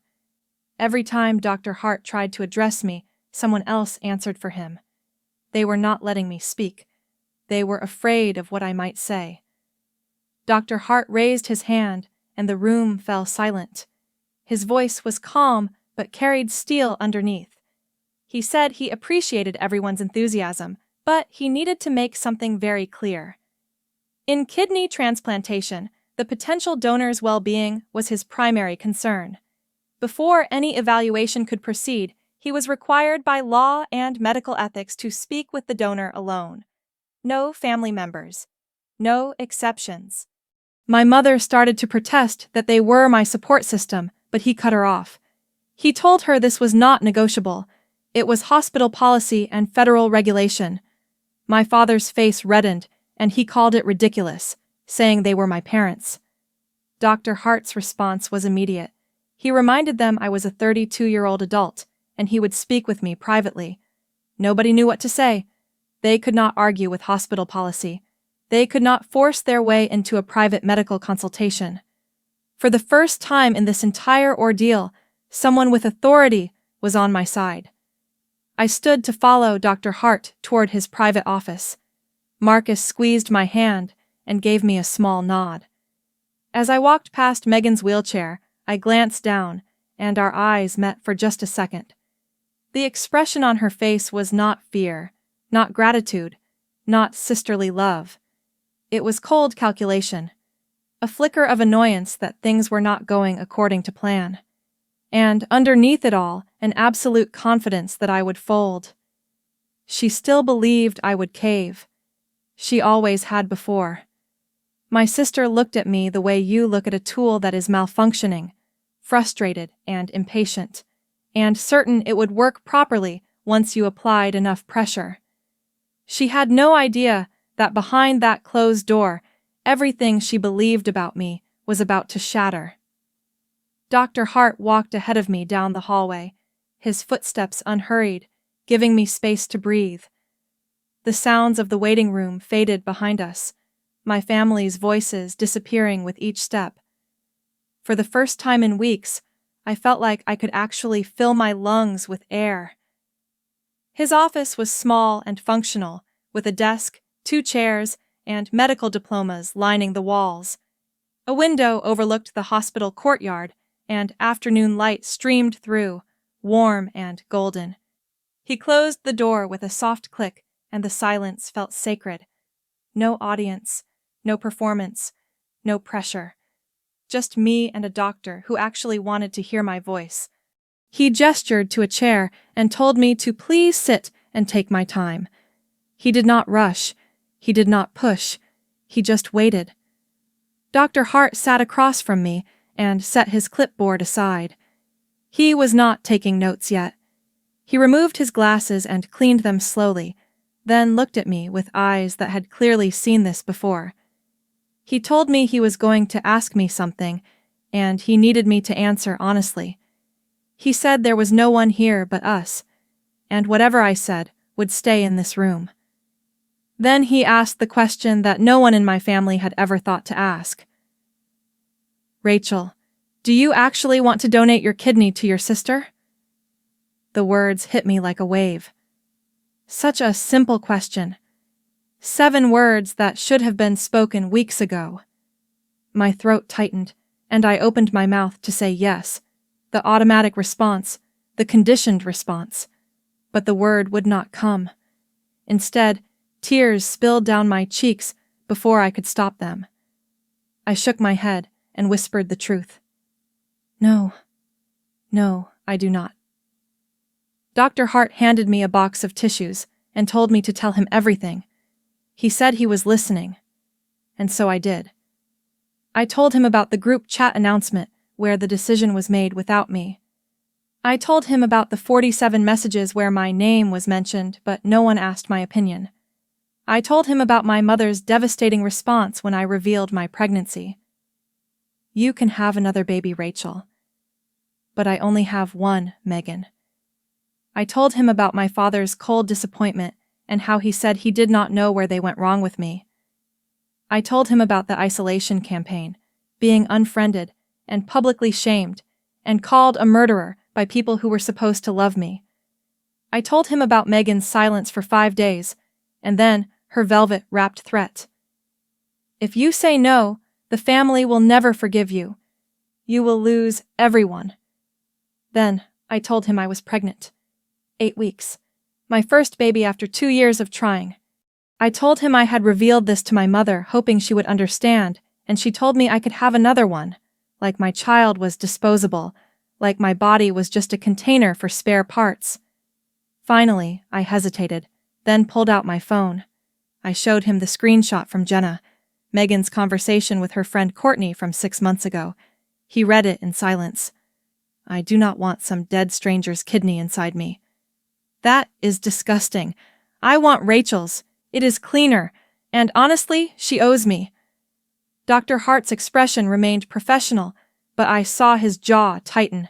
Every time Dr. Hart tried to address me, someone else answered for him. They were not letting me speak. They were afraid of what I might say. Dr. Hart raised his hand, and the room fell silent. His voice was calm, but carried steel underneath. He said he appreciated everyone's enthusiasm, but he needed to make something very clear. In kidney transplantation, the potential donor's well-being was his primary concern. Before any evaluation could proceed, he was required by law and medical ethics to speak with the donor alone. No family members. No exceptions. My mother started to protest that they were my support system, but he cut her off. He told her this was not negotiable. It was hospital policy and federal regulation. My father's face reddened, and he called it ridiculous, saying they were my parents. Dr. Hart's response was immediate. He reminded them I was a 32-year-old adult, and he would speak with me privately. Nobody knew what to say. They could not argue with hospital policy. They could not force their way into a private medical consultation. For the first time in this entire ordeal, someone with authority was on my side. I stood to follow Dr. Hart toward his private office. Marcus squeezed my hand and gave me a small nod. As I walked past Megan's wheelchair, I glanced down, and our eyes met for just a second. The expression on her face was not fear, not gratitude, not sisterly love. It was cold calculation, a flicker of annoyance that things were not going according to plan. And underneath it all, an absolute confidence that I would fold. She still believed I would cave. She always had before. My sister looked at me the way you look at a tool that is malfunctioning, frustrated and impatient, and certain it would work properly once you applied enough pressure. She had no idea that behind that closed door, everything she believed about me was about to shatter. Dr. Hart walked ahead of me down the hallway, his footsteps unhurried, giving me space to breathe. The sounds of the waiting room faded behind us, my family's voices disappearing with each step. For the first time in weeks, I felt like I could actually fill my lungs with air. His office was small and functional, with a desk, 2 chairs, and medical diplomas lining the walls. A window overlooked the hospital courtyard, and afternoon light streamed through, warm and golden. He closed the door with a soft click, and the silence felt sacred. No audience, no performance, no pressure. Just me and a doctor who actually wanted to hear my voice. He gestured to a chair and told me to please sit and take my time. He did not rush. He did not push. He just waited. Dr. Hart sat across from me and set his clipboard aside. He was not taking notes yet. He removed his glasses and cleaned them slowly, then looked at me with eyes that had clearly seen this before. He told me he was going to ask me something, and he needed me to answer honestly. He said there was no one here but us, and whatever I said would stay in this room. Then he asked the question that no one in my family had ever thought to ask. "Rachel, do you actually want to donate your kidney to your sister?" The words hit me like a wave. Such a simple question. 7 words that should have been spoken weeks ago. My throat tightened, and I opened my mouth to say yes, the automatic response, the conditioned response. But the word would not come. Instead, tears spilled down my cheeks before I could stop them. I shook my head and whispered the truth. No, I do not. Dr. Hart handed me a box of tissues and told me to tell him everything. He said he was listening, and so I did. I told him about the group chat announcement where the decision was made without me. I told him about the 47 messages where my name was mentioned, but no one asked my opinion. I told him about my mother's devastating response when I revealed my pregnancy. "You can have another baby, Rachel. But I only have one, Megan." I told him about my father's cold disappointment and how he said he did not know where they went wrong with me. I told him about the isolation campaign, being unfriended and publicly shamed, and called a murderer by people who were supposed to love me. I told him about Megan's silence for 5 days, and then her velvet-wrapped threat. "If you say no, the family will never forgive you. You will lose everyone." Then I told him I was pregnant. 8 weeks. My first baby after 2 years of trying. I told him I had revealed this to my mother, hoping she would understand, and she told me I could have another one, like my child was disposable, like my body was just a container for spare parts. Finally, I hesitated, then pulled out my phone. I showed him the screenshot from Jenna, Megan's conversation with her friend Courtney from 6 months ago. He read it in silence. I do not want some dead stranger's kidney inside me. That is disgusting. I want Rachel's. It is cleaner, and honestly, she owes me. Dr. Hart's expression remained professional, but I saw his jaw tighten.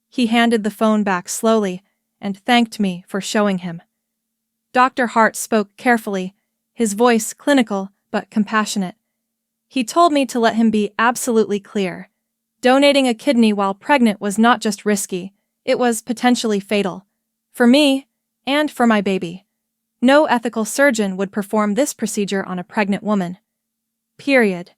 He handed the phone back slowly and thanked me for showing him. Dr. Hart spoke carefully, his voice clinical but compassionate. He told me to let him be absolutely clear. Donating a kidney while pregnant was not just risky, it was potentially fatal. For me, and for my baby. No ethical surgeon would perform this procedure on a pregnant woman. Period.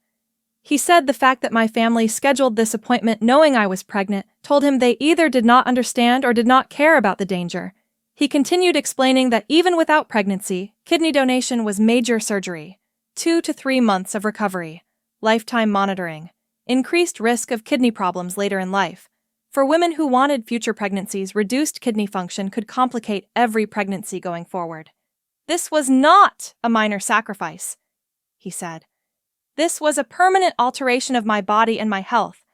He said the fact that my family scheduled this appointment knowing I was pregnant told him they either did not understand or did not care about the danger. He continued explaining that even without pregnancy, kidney donation was major surgery, 2 to 3 months of recovery, lifetime monitoring, increased risk of kidney problems later in life. For women who wanted future pregnancies, reduced kidney function could complicate every pregnancy going forward. "This was not a minor sacrifice," he said. "This was a permanent alteration of my body and my health.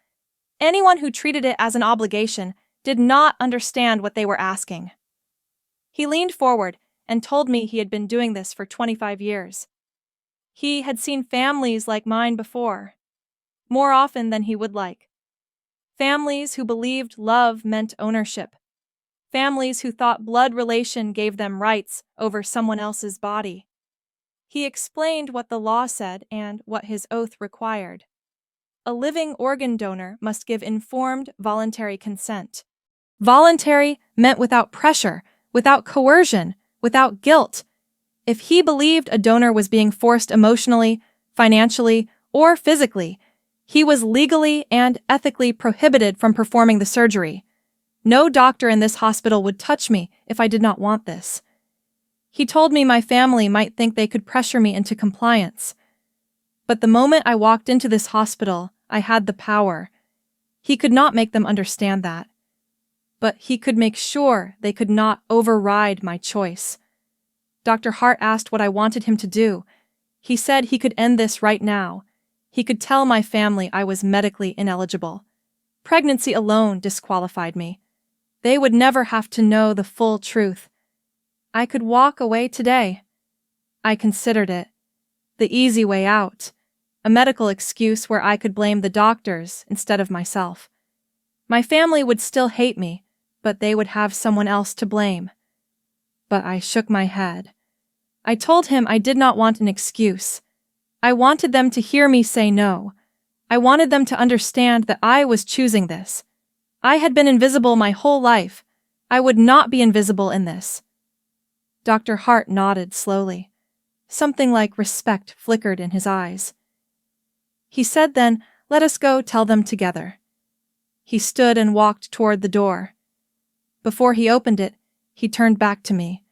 Anyone who treated it as an obligation did not understand what they were asking. He leaned forward and told me he had been doing this for 25 years. He had seen families like mine before, more often than he would like. Families who believed love meant ownership. Families who thought blood relation gave them rights over someone else's body. He explained what the law said and what his oath required. A living organ donor must give informed, voluntary consent. Voluntary meant without pressure, without coercion, without guilt. If he believed a donor was being forced emotionally, financially, or physically, he was legally and ethically prohibited from performing the surgery. No doctor in this hospital would touch me if I did not want this. He told me my family might think they could pressure me into compliance. But the moment I walked into this hospital, I had the power. He could not make them understand that. But he could make sure they could not override my choice. Dr. Hart asked what I wanted him to do. He said he could end this right now. He could tell my family I was medically ineligible. Pregnancy alone disqualified me. They would never have to know the full truth. I could walk away today. I considered it. The easy way out. A medical excuse where I could blame the doctors instead of myself. My family would still hate me, but they would have someone else to blame. But I shook my head. I told him I did not want an excuse. I wanted them to hear me say no. I wanted them to understand that I was choosing this. I had been invisible my whole life. I would not be invisible in this. Dr. Hart nodded slowly. Something like respect flickered in his eyes. He said then, "Let us go tell them together." He stood and walked toward the door. Before he opened it, he turned back to me.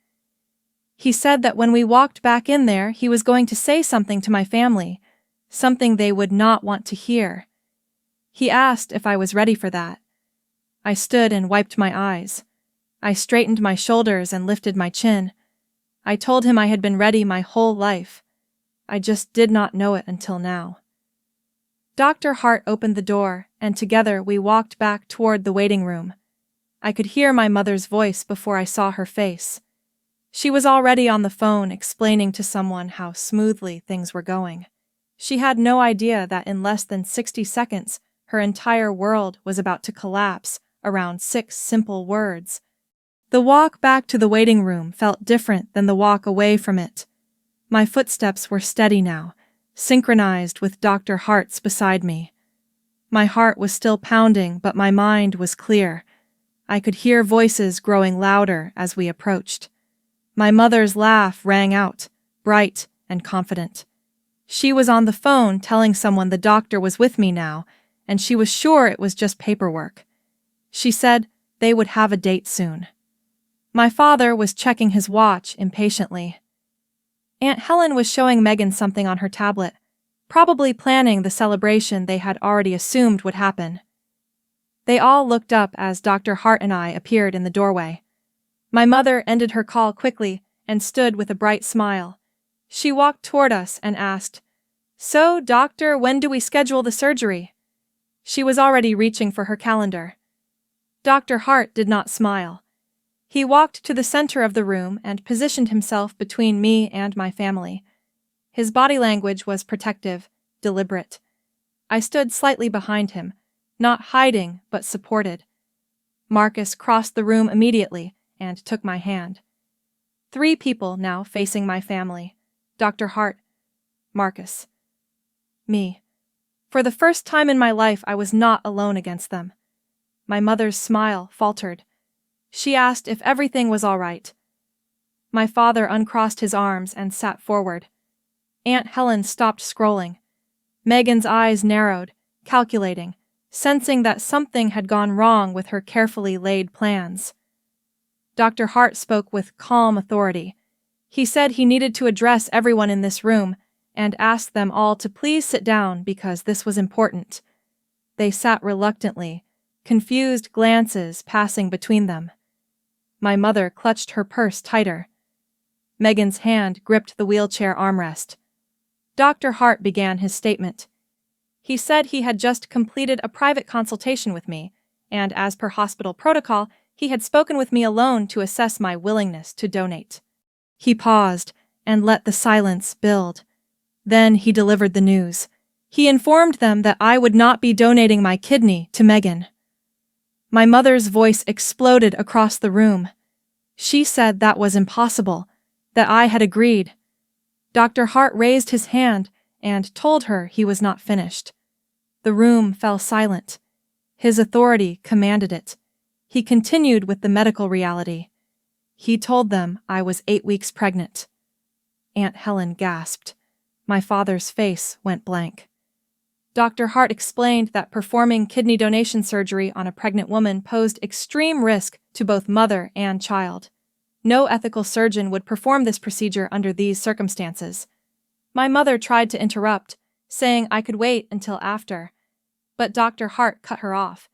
He said that when we walked back in there, he was going to say something to my family, something they would not want to hear. He asked if I was ready for that. I stood and wiped my eyes. I straightened my shoulders and lifted my chin. I told him I had been ready my whole life. I just did not know it until now. Dr. Hart opened the door, and together we walked back toward the waiting room. I could hear my mother's voice before I saw her face. She was already on the phone explaining to someone how smoothly things were going. She had no idea that in less than 60 seconds, her entire world was about to collapse around 6 simple words. The walk back to the waiting room felt different than the walk away from it. My footsteps were steady now, synchronized with Dr. Hart's beside me. My heart was still pounding, but my mind was clear. I could hear voices growing louder as we approached. My mother's laugh rang out, bright and confident. She was on the phone telling someone the doctor was with me now, and she was sure it was just paperwork. She said they would have a date soon. My father was checking his watch impatiently. Aunt Helen was showing Megan something on her tablet, probably planning the celebration they had already assumed would happen. They all looked up as Dr. Hart and I appeared in the doorway. My mother ended her call quickly and stood with a bright smile. She walked toward us and asked, "So, doctor, when do we schedule the surgery?" She was already reaching for her calendar. Dr. Hart did not smile. He walked to the center of the room and positioned himself between me and my family. His body language was protective, deliberate. I stood slightly behind him, not hiding but supported. Marcus crossed the room immediately and took my hand. 3 people now facing my family. Dr. Hart, Marcus, me. For the first time in my life, I was not alone against them. My mother's smile faltered. She asked if everything was all right. My father uncrossed his arms and sat forward. Aunt Helen stopped scrolling. Megan's eyes narrowed, calculating, sensing that something had gone wrong with her carefully laid plans. Dr. Hart spoke with calm authority. He said he needed to address everyone in this room and asked them all to please sit down because this was important. They sat reluctantly, confused glances passing between them. My mother clutched her purse tighter. Megan's hand gripped the wheelchair armrest. Dr. Hart began his statement. He said he had just completed a private consultation with me and as per hospital protocol, he had spoken with me alone to assess my willingness to donate. He paused and let the silence build. Then he delivered the news. He informed them that I would not be donating my kidney to Megan. My mother's voice exploded across the room. She said that was impossible, that I had agreed. Dr. Hart raised his hand and told her he was not finished. The room fell silent. His authority commanded it. He continued with the medical reality. He told them I was 8 weeks pregnant. Aunt Helen gasped. My father's face went blank. Dr. Hart explained that performing kidney donation surgery on a pregnant woman posed extreme risk to both mother and child. No ethical surgeon would perform this procedure under these circumstances. My mother tried to interrupt, saying I could wait until after, but Dr. Hart cut her off.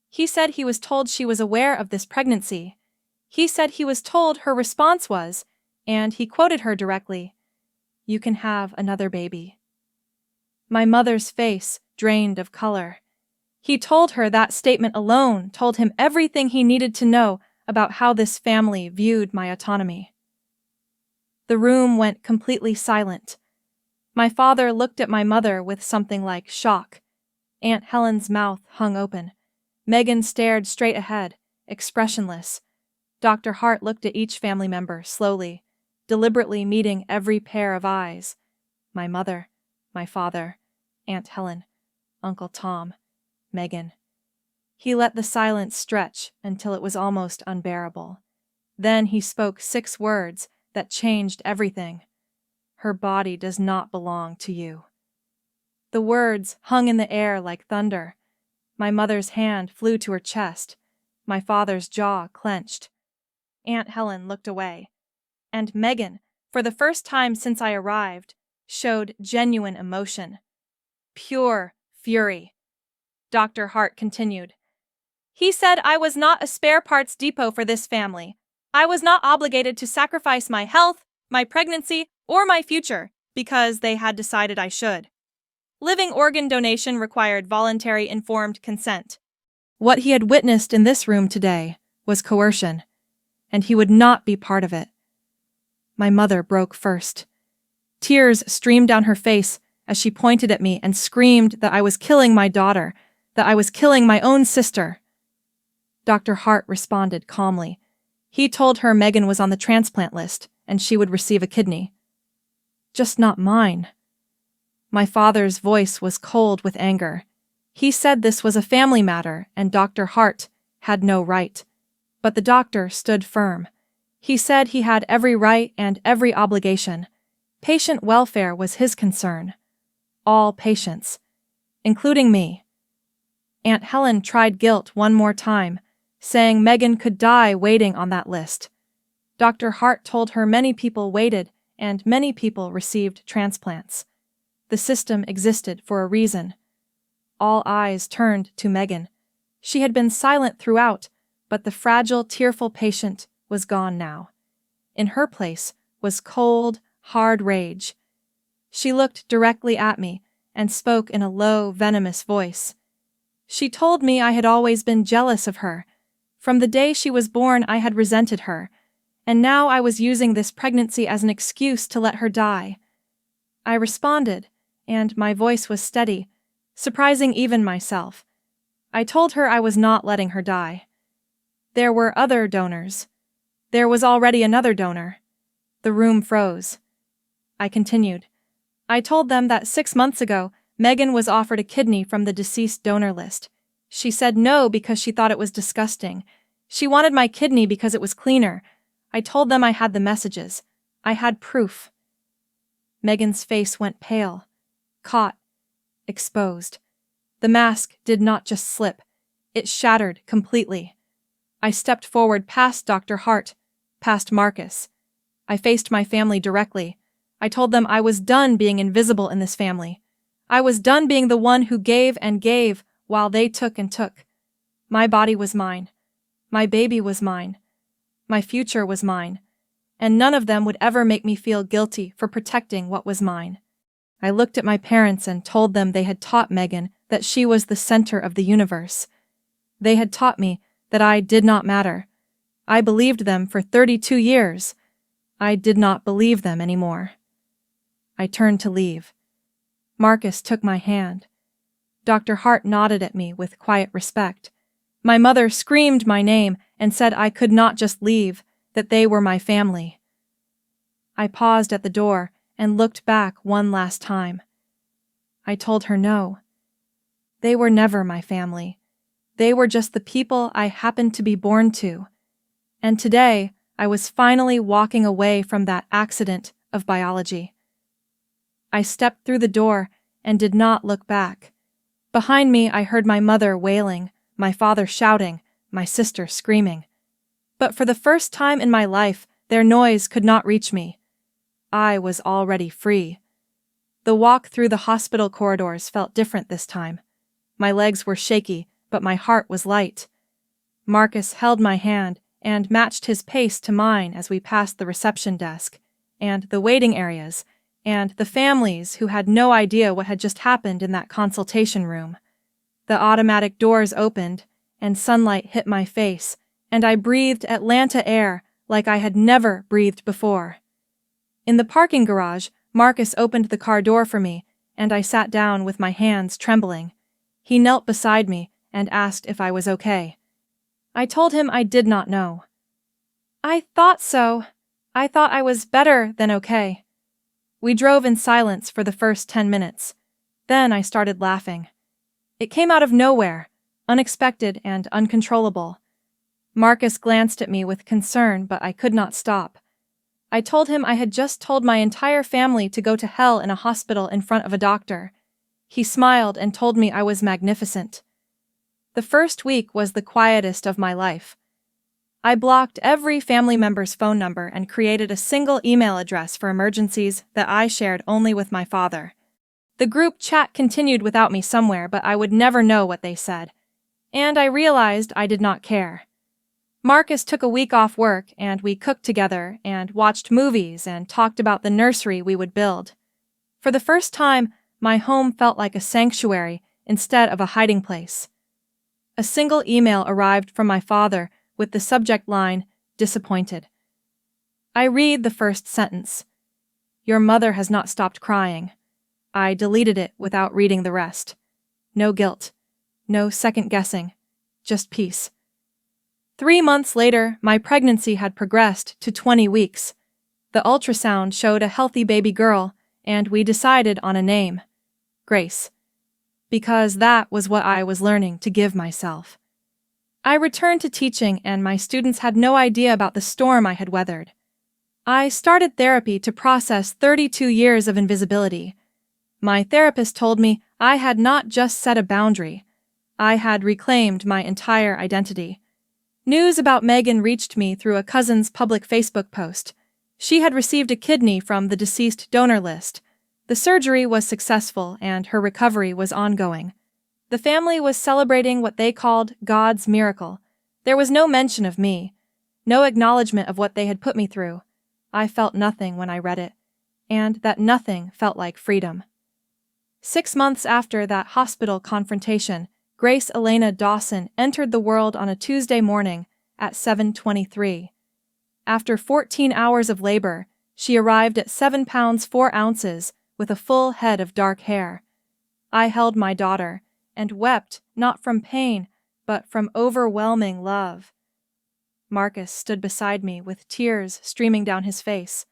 He said he was told she was aware of this pregnancy. He said he was told her response was, and he quoted her directly, "You can have another baby." My mother's face drained of color. He told her that statement alone told him everything he needed to know about how this family viewed my autonomy. The room went completely silent. My father looked at my mother with something like shock. Aunt Helen's mouth hung open. Megan stared straight ahead, expressionless. Dr. Hart looked at each family member slowly, deliberately meeting every pair of eyes. My mother, my father, Aunt Helen, Uncle Tom, Megan. He let the silence stretch until it was almost unbearable. Then he spoke 6 words that changed everything. Her body does not belong to you. The words hung in the air like thunder. My mother's hand flew to her chest. My father's jaw clenched. Aunt Helen looked away. And Megan, for the first time since I arrived, showed genuine emotion. Pure fury. Dr. Hart continued. He said I was not a spare parts depot for this family. I was not obligated to sacrifice my health, my pregnancy, or my future because they had decided I should. Living organ donation required voluntary informed consent. What he had witnessed in this room today was coercion, and he would not be part of it. My mother broke first. Tears streamed down her face as she pointed at me and screamed that I was killing my daughter, that I was killing my own sister. Dr. Hart responded calmly. He told her Megan was on the transplant list and she would receive a kidney. Just not mine. My father's voice was cold with anger. He said this was a family matter and Dr. Hart had no right. But the doctor stood firm. He said he had every right and every obligation. Patient welfare was his concern. All patients, including me. Aunt Helen tried guilt one more time, saying Megan could die waiting on that list. Dr. Hart told her many people waited and many people received transplants. The system existed for a reason. All eyes turned to Megan. She had been silent throughout, but the fragile, tearful patient was gone now. In her place was cold, hard rage. She looked directly at me and spoke in a low, venomous voice. She told me I had always been jealous of her. From the day she was born, I had resented her, and now I was using this pregnancy as an excuse to let her die. I responded, and my voice was steady, surprising even myself. I told her I was not letting her die. There were other donors. There was already another donor. The room froze. I continued. I told them that 6 months ago, Megan was offered a kidney from the deceased donor list. She said no because she thought it was disgusting. She wanted my kidney because it was cleaner. I told them I had the messages. I had proof. Megan's face went pale, caught, exposed. The mask did not just slip. It shattered completely. I stepped forward past Dr. Hart, past Marcus. I faced my family directly. I told them I was done being invisible in this family. I was done being the one who gave and gave while they took and took. My body was mine. My baby was mine. My future was mine. And none of them would ever make me feel guilty for protecting what was mine. I looked at my parents and told them they had taught Megan that she was the center of the universe. They had taught me that I did not matter. I believed them for 32 years. I did not believe them anymore. I turned to leave. Marcus took my hand. Dr. Hart nodded at me with quiet respect. My mother screamed my name and said I could not just leave, that they were my family. I paused at the door and looked back one last time. I told her no. They were never my family. They were just the people I happened to be born to. And today, I was finally walking away from that accident of biology. I stepped through the door and did not look back. Behind me, I heard my mother wailing, my father shouting, my sister screaming. But for the first time in my life, their noise could not reach me. I was already free. The walk through the hospital corridors felt different this time. My legs were shaky, but my heart was light. Marcus held my hand and matched his pace to mine as we passed the reception desk, and the waiting areas, and the families who had no idea what had just happened in that consultation room. The automatic doors opened, and sunlight hit my face, and I breathed Atlanta air like I had never breathed before. In the parking garage, Marcus opened the car door for me, and I sat down with my hands trembling. He knelt beside me and asked if I was okay. I told him I did not know. I thought so. I thought I was better than okay. We drove in silence for the first 10 minutes. Then I started laughing. It came out of nowhere, unexpected and uncontrollable. Marcus glanced at me with concern, but I could not stop. I told him I had just told my entire family to go to hell in a hospital in front of a doctor. He smiled and told me I was magnificent. The first week was the quietest of my life. I blocked every family member's phone number and created a single email address for emergencies that I shared only with my father. The group chat continued without me somewhere, but I would never know what they said. And I realized I did not care. Marcus took a week off work, and we cooked together and watched movies and talked about the nursery we would build. For the first time, my home felt like a sanctuary instead of a hiding place. A single email arrived from my father with the subject line, "Disappointed." I read the first sentence. "Your mother has not stopped crying." I deleted it without reading the rest. No guilt. No second guessing. Just peace. 3 months later, my pregnancy had progressed to 20 weeks. The ultrasound showed a healthy baby girl, and we decided on a name. Grace. Because that was what I was learning to give myself. I returned to teaching, and my students had no idea about the storm I had weathered. I started therapy to process 32 years of invisibility. My therapist told me I had not just set a boundary. I had reclaimed my entire identity. News about Megan reached me through a cousin's public Facebook post. She had received a kidney from the deceased donor list. The surgery was successful, and her recovery was ongoing. The family was celebrating what they called God's miracle. There was no mention of me, no acknowledgement of what they had put me through. I felt nothing when I read it, and that nothing felt like freedom. 6 months after that hospital confrontation, Grace Elena Dawson entered the world on a Tuesday morning at 7:23. After 14 hours of labor, she arrived at 7 pounds 4 ounces with a full head of dark hair. I held my daughter and wept not from pain, but from overwhelming love. Marcus stood beside me with tears streaming down his face.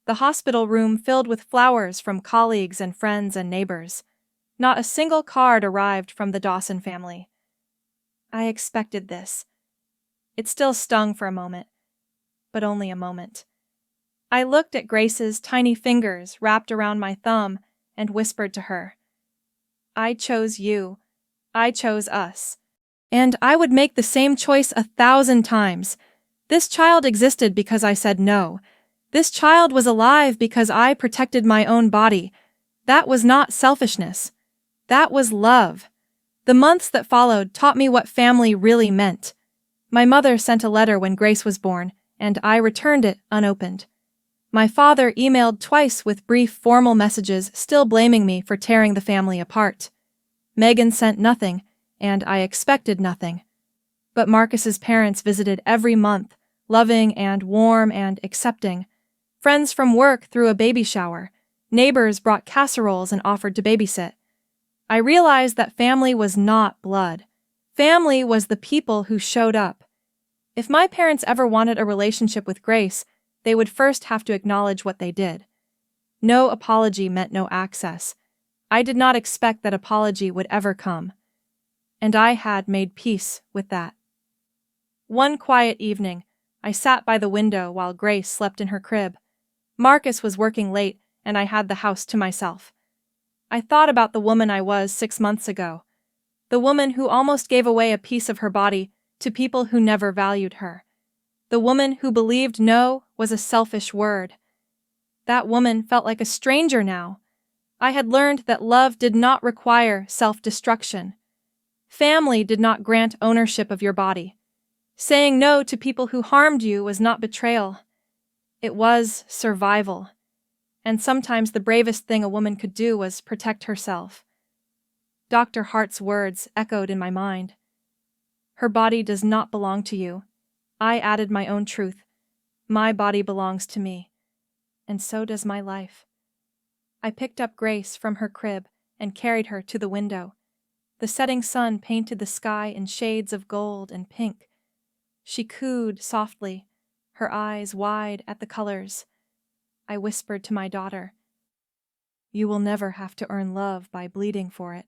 The hospital room filled with flowers from colleagues and friends and neighbors. Not a single card arrived from the Dawson family. I expected this. It still stung for a moment, but only a moment. I looked at Grace's tiny fingers wrapped around my thumb and whispered to her, "I chose you. I chose us. And I would make the same choice 1,000 times. This child existed because I said no. This child was alive because I protected my own body. That was not selfishness. That was love." The months that followed taught me what family really meant. My mother sent a letter when Grace was born, and I returned it unopened. My father emailed twice with brief formal messages still blaming me for tearing the family apart. Megan sent nothing, and I expected nothing. But Marcus's parents visited every month, loving and warm and accepting. Friends from work threw a baby shower. Neighbors brought casseroles and offered to babysit. I realized that family was not blood. Family was the people who showed up. If my parents ever wanted a relationship with Grace, they would first have to acknowledge what they did. No apology meant no access. I did not expect that apology would ever come. And I had made peace with that. One quiet evening, I sat by the window while Grace slept in her crib. Marcus was working late, and I had the house to myself. I thought about the woman I was 6 months ago. The woman who almost gave away a piece of her body to people who never valued her. The woman who believed no was a selfish word. That woman felt like a stranger now. I had learned that love did not require self-destruction. Family did not grant ownership of your body. Saying no to people who harmed you was not betrayal. It was survival. And sometimes the bravest thing a woman could do was protect herself. Dr. Hart's words echoed in my mind. Her body does not belong to you. I added my own truth. My body belongs to me. And so does my life. I picked up Grace from her crib and carried her to the window. The setting sun painted the sky in shades of gold and pink. She cooed softly, her eyes wide at the colors. I whispered to my daughter, "You will never have to earn love by bleeding for it.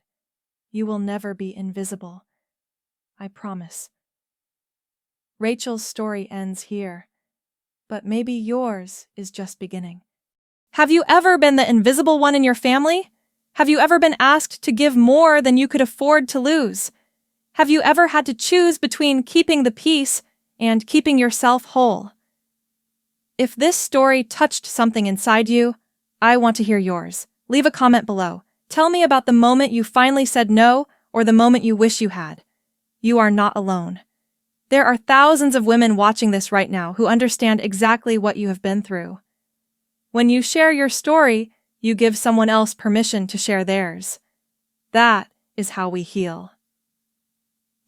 You will never be invisible. I promise." Rachel's story ends here, but maybe yours is just beginning. Have you ever been the invisible one in your family? Have you ever been asked to give more than you could afford to lose? Have you ever had to choose between keeping the peace and keeping yourself whole? If this story touched something inside you, I want to hear yours. Leave a comment below. Tell me about the moment you finally said no or the moment you wish you had. You are not alone. There are thousands of women watching this right now who understand exactly what you have been through. When you share your story, you give someone else permission to share theirs. That is how we heal.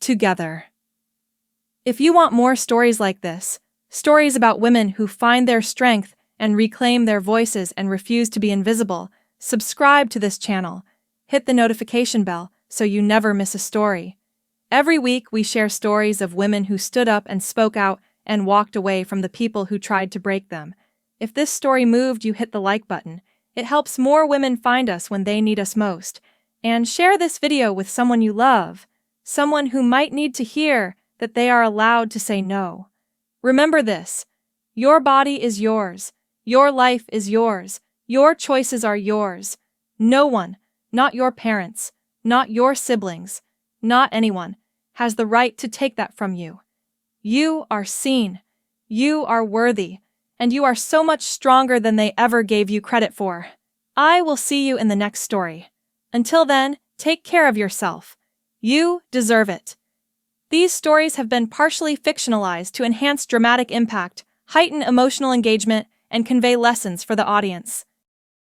Together. If you want more stories like this, stories about women who find their strength and reclaim their voices and refuse to be invisible, subscribe to this channel. Hit the notification bell so you never miss a story. Every week we share stories of women who stood up and spoke out and walked away from the people who tried to break them. If this story moved you, hit the like button. It helps more women find us when they need us most. And share this video with someone you love, someone who might need to hear that they are allowed to say no. Remember this: your body is yours, your life is yours, your choices are yours. No one, not your parents, not your siblings, not anyone, has the right to take that from you. You are seen, you are worthy, and you are so much stronger than they ever gave you credit for. I will see you in the next story. Until then, take care of yourself. You deserve it. These stories have been partially fictionalized to enhance dramatic impact, heighten emotional engagement, and convey lessons for the audience.